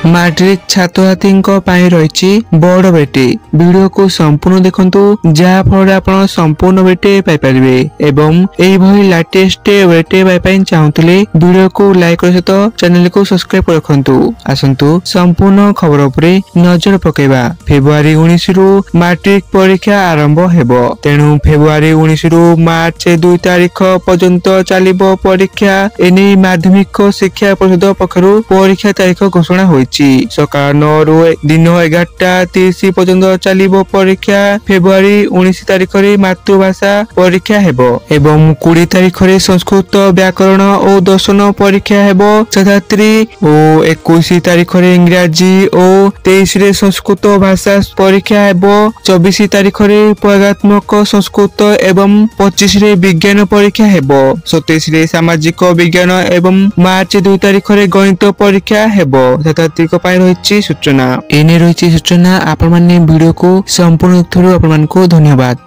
Matric छात्र रही बड़ बेटी वीडियो को संपूर्ण देखंतु जहा फल आपण संपूर्ण बेटे पाइपर एवं लेटेस्ट बेटे पाई चाहूले वीडियो को लाइक कर सहित चैनल को सब्सक्राइब रखंतु। आसंतु संपूर्ण खबर उपरे नजर पकेबा। फेब्रुआरी 19 रु मैट्रिक परीक्षा आरंभ हेबो। तेणु फेब्रुआरी 19 रु मार्च 2 तारिख पर्यंत चलिबो परीक्षा। एने माध्यमिक शिक्षा परिषद पक्षरु परीक्षा तारीख घोषणा होईची। सकाळ 9 रु दिन 11:30 पर्यंत चलिबो परीक्षा। फेब्रुआरी 19 तारिख रे मातृभाषा परीक्षा हेबो एवं 20 तारिख रे संस्कृत व्याकरण और दर्शन परीक्षा हेबो छात्री और 21 तारिख रे इंग्रजी और 23 रे संस्कृत भाषा परीक्षा हेबो। 24 तारिख रे प्रयोगात्मक संस्कृत एवं 25 रे विज्ञान परीक्षा हेबो। 27 रे सामाजिक विज्ञान एवं मार्च 2 तारिख रे गणित परीक्षा हेबो। छात्री को पाई रही सूचना एने रही सूचना। आपण माने वीडियो को संपूर्ण थोरो आपण मानको धन्यवाद।